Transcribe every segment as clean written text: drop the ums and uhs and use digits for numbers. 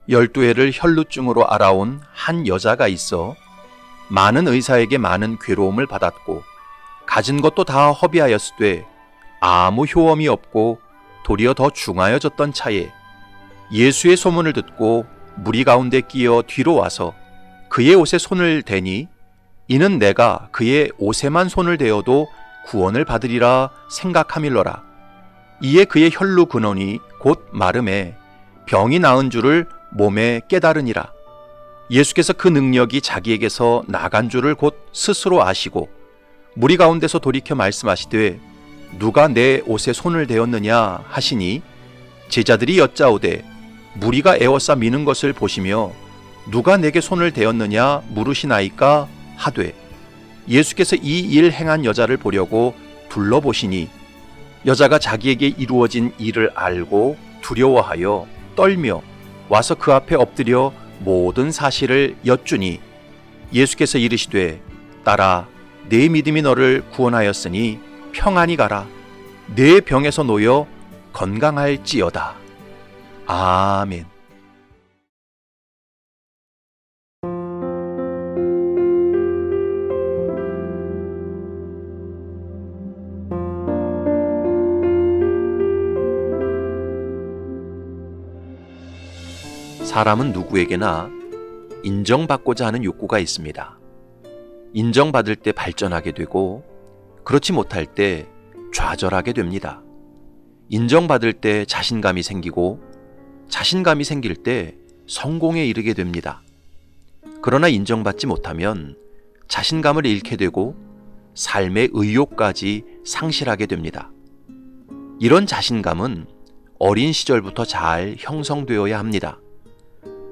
12해를 혈루증으로 앓아온 한 여자가 있어 많은 의사에게 많은 괴로움을 받았고 가진 것도 다 허비하였으되 아무 효험이 없고 도리어 더 중하여졌던 차에 예수의 소문을 듣고 무리 가운데 끼어 뒤로 와서 그의 옷에 손을 대니 이는 내가 그의 옷에만 손을 대어도 구원을 받으리라 생각함일러라. 이에 그의 혈루 근원이 곧 마름에 병이 나은 줄을 몸에 깨달으니라. 예수께서 그 능력이 자기에게서 나간 줄을 곧 스스로 아시고 무리 가운데서 돌이켜 말씀하시되 누가 내 옷에 손을 대었느냐 하시니 제자들이 여짜오되 무리가 에워싸 미는 것을 보시며 누가 내게 손을 대었느냐 물으시나이까 하되 예수께서 이 일 행한 여자를 보려고 둘러보시니 여자가 자기에게 이루어진 일을 알고 두려워하여 떨며 와서 그 앞에 엎드려 모든 사실을 여쭈니 예수께서 이르시되 딸아 내 믿음이 너를 구원하였으니 평안히 가라. 내 병에서 놓여 건강할지어다. 아멘. 사람은 누구에게나 인정받고자 하는 욕구가 있습니다. 인정받을 때 발전하게 되고 그렇지 못할 때 좌절하게 됩니다. 인정받을 때 자신감이 생기고 자신감이 생길 때 성공에 이르게 됩니다. 그러나 인정받지 못하면 자신감을 잃게 되고 삶의 의욕까지 상실하게 됩니다. 이런 자신감은 어린 시절부터 잘 형성되어야 합니다.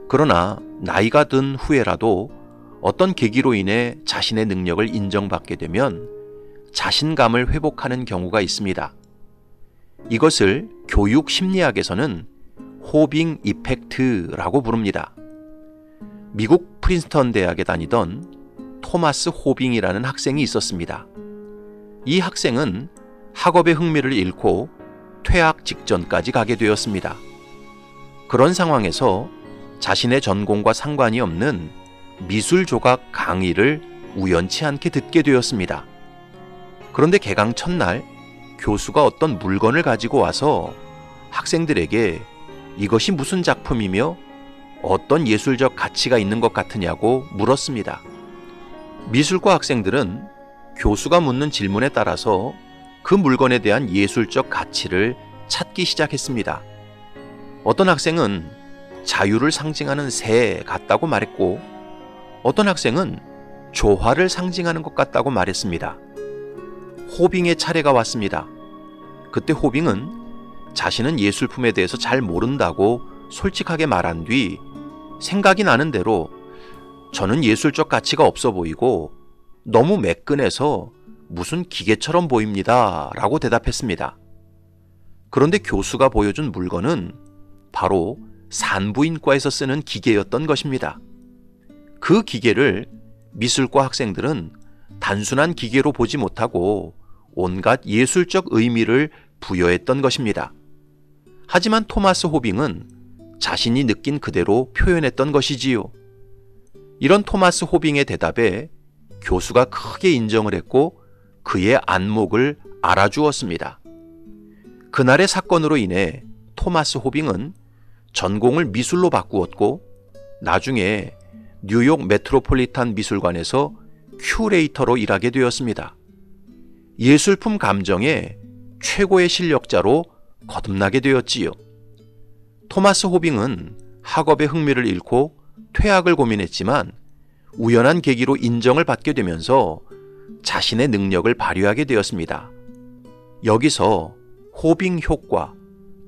그러나 나이가 든 후에라도 어떤 계기로 인해 자신의 능력을 인정받게 되면 자신감을 회복하는 경우가 있습니다. 이것을 교육 심리학에서는 호빙 이펙트라고 부릅니다. 미국 프린스턴 대학에 다니던 토마스 호빙이라는 학생이 있었습니다. 이 학생은 학업에 흥미를 잃고 퇴학 직전까지 가게 되었습니다. 그런 상황에서 자신의 전공과 상관이 없는 미술 조각 강의를 우연치 않게 듣게 되었습니다. 그런데 개강 첫날 교수가 어떤 물건을 가지고 와서 학생들에게 이것이 무슨 작품이며 어떤 예술적 가치가 있는 것 같으냐고 물었습니다. 미술과 학생들은 교수가 묻는 질문에 따라서 그 물건에 대한 예술적 가치를 찾기 시작했습니다. 어떤 학생은 자유를 상징하는 새 같다고 말했고 어떤 학생은 조화를 상징하는 것 같다고 말했습니다. 호빙의 차례가 왔습니다. 그때 호빙은 자신은 예술품에 대해서 잘 모른다고 솔직하게 말한 뒤 생각이 나는 대로 저는 예술적 가치가 없어 보이고 너무 매끈해서 무슨 기계처럼 보입니다 라고 대답했습니다. 그런데 교수가 보여준 물건은 바로 산부인과에서 쓰는 기계였던 것입니다. 그 기계를 미술과 학생들은 단순한 기계로 보지 못하고 온갖 예술적 의미를 부여했던 것입니다. 하지만 토마스 호빙은 자신이 느낀 그대로 표현했던 것이지요. 이런 토마스 호빙의 대답에 교수가 크게 인정을 했고 그의 안목을 알아주었습니다. 그날의 사건으로 인해 토마스 호빙은 전공을 미술로 바꾸었고 나중에 뉴욕 메트로폴리탄 미술관에서 큐레이터로 일하게 되었습니다. 예술품 감정의 최고의 실력자로 거듭나게 되었지요. 토마스 호빙은 학업에 흥미를 잃고 퇴학을 고민했지만 우연한 계기로 인정을 받게 되면서 자신의 능력을 발휘하게 되었습니다. 여기서 호빙 효과,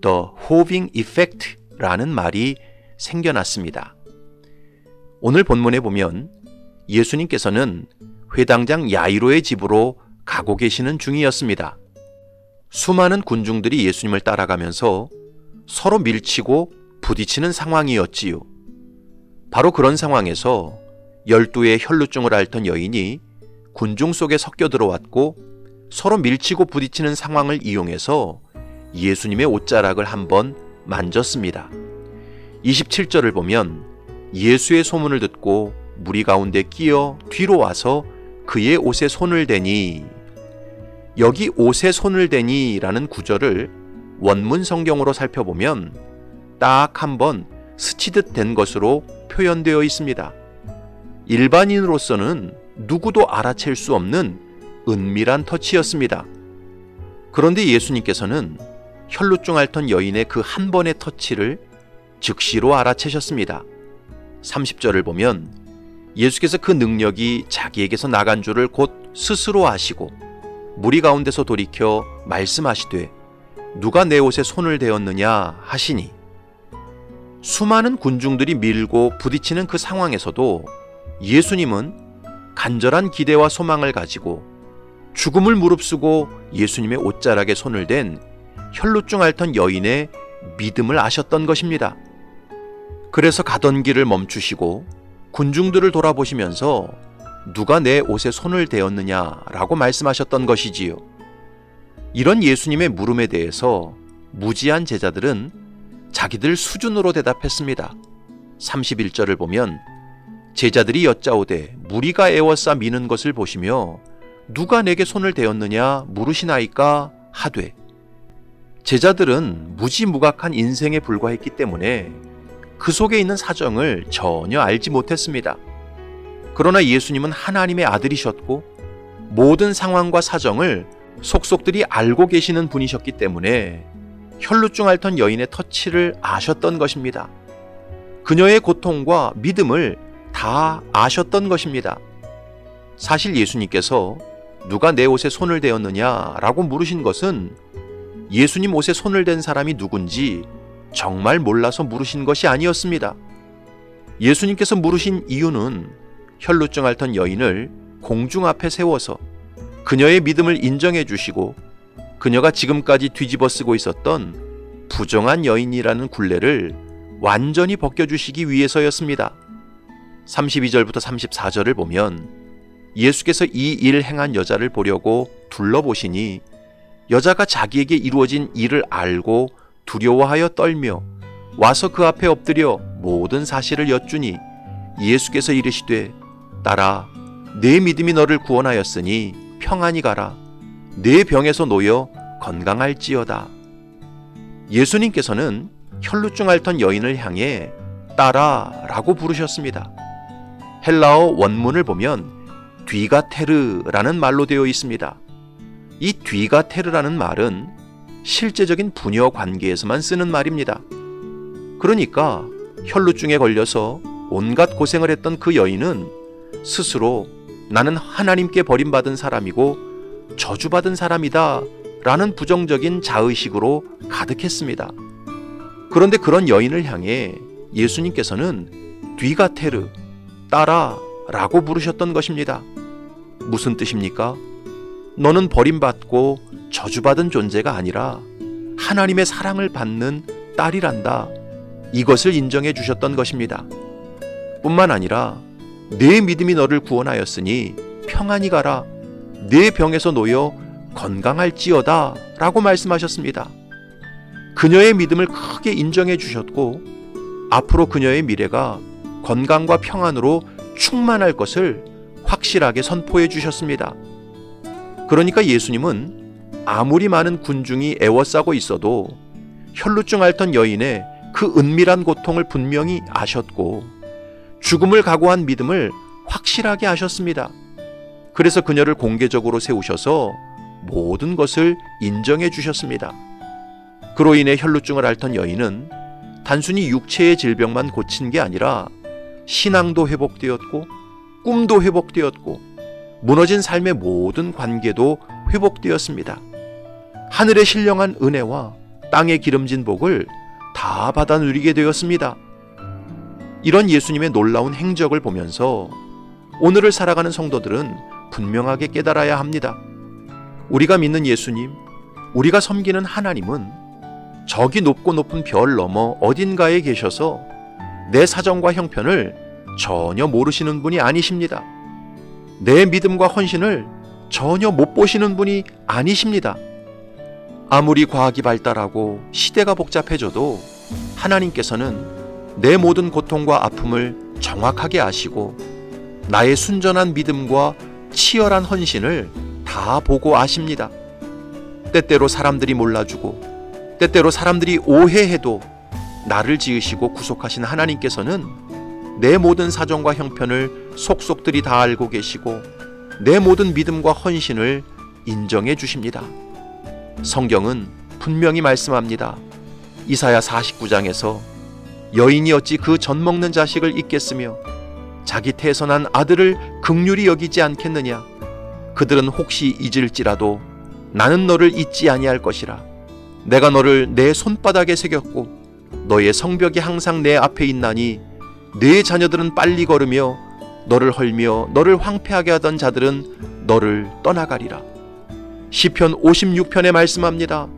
The Holding Effect라는 말이 생겨났습니다. 오늘 본문에 보면 예수님께서는 회당장 야이로의 집으로 가고 계시는 중이었습니다. 수많은 군중들이 예수님을 따라가면서 서로 밀치고 부딪히는 상황이었지요. 바로 그런 상황에서 12의 혈루증을 앓던 여인이 군중 속에 섞여 들어왔고 서로 밀치고 부딪히는 상황을 이용해서 예수님의 옷자락을 한번 만졌습니다. 27절을 보면 예수의 소문을 듣고 무리 가운데 끼어 뒤로 와서 그의 옷에 손을 대니, 여기 옷에 손을 대니 라는 구절을 원문 성경으로 살펴보면 딱 한 번 스치듯 된 것으로 표현되어 있습니다. 일반인으로서는 누구도 알아챌 수 없는 은밀한 터치였습니다. 그런데 예수님께서는 혈루증 앓던 여인의 그 한 번의 터치를 즉시로 알아채셨습니다. 30절을 보면 예수께서 그 능력이 자기에게서 나간 줄을 곧 스스로 아시고 무리 가운데서 돌이켜 말씀하시되 누가 내 옷에 손을 대었느냐 하시니, 수많은 군중들이 밀고 부딪히는 그 상황에서도 예수님은 간절한 기대와 소망을 가지고 죽음을 무릅쓰고 예수님의 옷자락에 손을 댄 혈루증 앓던 여인의 믿음을 아셨던 것입니다. 그래서 가던 길을 멈추시고 군중들을 돌아보시면서 누가 내 옷에 손을 대었느냐라고 말씀하셨던 것이지요. 이런 예수님의 물음에 대해서 무지한 제자들은 자기들 수준으로 대답했습니다. 31절을 보면 제자들이 여짜오되 무리가 애워싸 미는 것을 보시며 누가 내게 손을 대었느냐 물으시나이까 하되, 제자들은 무지무각한 인생에 불과했기 때문에 그 속에 있는 사정을 전혀 알지 못했습니다. 그러나 예수님은 하나님의 아들이셨고 모든 상황과 사정을 속속들이 알고 계시는 분이셨기 때문에 혈루증 앓던 여인의 터치를 아셨던 것입니다. 그녀의 고통과 믿음을 다 아셨던 것입니다. 사실 예수님께서 누가 내 옷에 손을 대었느냐라고 물으신 것은 예수님 옷에 손을 댄 사람이 누군지 정말 몰라서 물으신 것이 아니었습니다. 예수님께서 물으신 이유는 혈루증 앓던 여인을 공중 앞에 세워서 그녀의 믿음을 인정해 주시고 그녀가 지금까지 뒤집어 쓰고 있었던 부정한 여인이라는 굴레를 완전히 벗겨주시기 위해서였습니다. 32절부터 34절을 보면 예수께서 이 일 행한 여자를 보려고 둘러보시니 여자가 자기에게 이루어진 일을 알고 두려워하여 떨며 와서 그 앞에 엎드려 모든 사실을 여쭈니 예수께서 이르시되 딸아, 내 믿음이 너를 구원하였으니 평안히 가라. 내 병에서 놓여 건강할지어다. 예수님께서는 혈루증 앓던 여인을 향해 딸아 라고 부르셨습니다. 헬라어 원문을 보면 뒤가테르라는 말로 되어 있습니다. 이 뒤가테르라는 말은 실제적인 부녀 관계에서만 쓰는 말입니다. 그러니까 혈루증에 걸려서 온갖 고생을 했던 그 여인은 스스로 나는 하나님께 버림받은 사람이고 저주받은 사람이다 라는 부정적인 자의식으로 가득했습니다. 그런데 그런 여인을 향해 예수님께서는 뒤가테르, 딸아 라고 부르셨던 것입니다. 무슨 뜻입니까? 너는 버림받고 저주받은 존재가 아니라 하나님의 사랑을 받는 딸이란다. 이것을 인정해 주셨던 것입니다. 뿐만 아니라 내 믿음이 너를 구원하였으니 평안히 가라. 내 병에서 놓여 건강할지어다 라고 말씀하셨습니다. 그녀의 믿음을 크게 인정해 주셨고 앞으로 그녀의 미래가 건강과 평안으로 충만할 것을 확실하게 선포해 주셨습니다. 그러니까 예수님은 아무리 많은 군중이 애워싸고 있어도 혈루증 앓던 여인의 그 은밀한 고통을 분명히 아셨고 죽음을 각오한 믿음을 확실하게 아셨습니다. 그래서 그녀를 공개적으로 세우셔서 모든 것을 인정해 주셨습니다. 그로 인해 혈루증을 앓던 여인은 단순히 육체의 질병만 고친 게 아니라 신앙도 회복되었고 꿈도 회복되었고 무너진 삶의 모든 관계도 회복되었습니다. 하늘의 신령한 은혜와 땅의 기름진 복을 다 받아 누리게 되었습니다. 이런 예수님의 놀라운 행적을 보면서 오늘을 살아가는 성도들은 분명하게 깨달아야 합니다. 우리가 믿는 예수님, 우리가 섬기는 하나님은 저기 높고 높은 별 너머 어딘가에 계셔서 내 사정과 형편을 전혀 모르시는 분이 아니십니다. 내 믿음과 헌신을 전혀 못 보시는 분이 아니십니다. 아무리 과학이 발달하고 시대가 복잡해져도 하나님께서는 내 모든 고통과 아픔을 정확하게 아시고 나의 순전한 믿음과 치열한 헌신을 다 보고 아십니다. 때때로 사람들이 몰라주고 때때로 사람들이 오해해도 나를 지으시고 구속하신 하나님께서는 내 모든 사정과 형편을 속속들이 다 알고 계시고 내 모든 믿음과 헌신을 인정해 주십니다. 성경은 분명히 말씀합니다. 이사야 49장에서 여인이 어찌 그 젖 먹는 자식을 잊겠으며 자기 태선한 아들을 긍휼히 여기지 않겠느냐. 그들은 혹시 잊을지라도 나는 너를 잊지 아니할 것이라. 내가 너를 내 손바닥에 새겼고 너의 성벽이 항상 내 앞에 있나니 네 자녀들은 빨리 걸으며 너를 헐며 너를 황폐하게 하던 자들은 너를 떠나가리라. 시편 56편에 말씀합니다.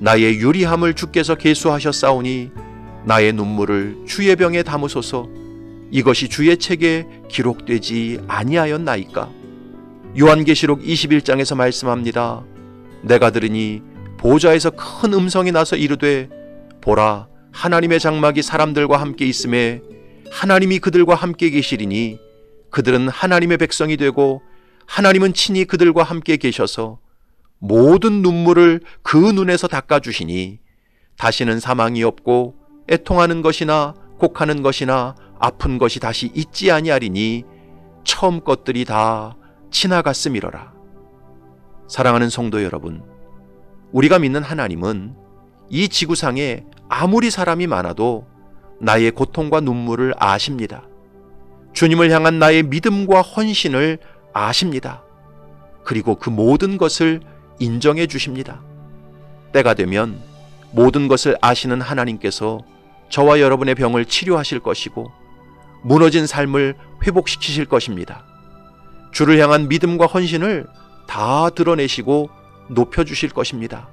나의 유리함을 주께서 계수하셨사오니 나의 눈물을 주의 병에 담으소서. 이것이 주의 책에 기록되지 아니하였나이까. 요한계시록 21장에서 말씀합니다. 내가 들으니 보좌에서 큰 음성이 나서 이르되 보라, 하나님의 장막이 사람들과 함께 있음에 하나님이 그들과 함께 계시리니 그들은 하나님의 백성이 되고 하나님은 친히 그들과 함께 계셔서 모든 눈물을 그 눈에서 닦아주시니 다시는 사망이 없고 애통하는 것이나 곡하는 것이나 아픈 것이 다시 있지 아니하리니 처음 것들이 다 지나갔음이로라. 사랑하는 성도 여러분, 우리가 믿는 하나님은 이 지구상에 아무리 사람이 많아도 나의 고통과 눈물을 아십니다. 주님을 향한 나의 믿음과 헌신을 아십니다. 그리고 그 모든 것을 인정해 주십니다. 때가 되면 모든 것을 아시는 하나님께서 저와 여러분의 병을 치료하실 것이고 무너진 삶을 회복시키실 것입니다. 주를 향한 믿음과 헌신을 다 드러내시고 높여주실 것입니다.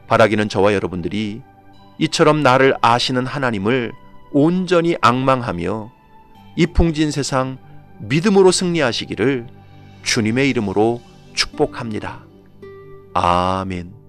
바라기는 저와 여러분들이 이처럼 나를 아시는 하나님을 온전히 앙망하며 이 풍진 세상 믿음으로 승리하시기를 주님의 이름으로 축복합니다. 아멘.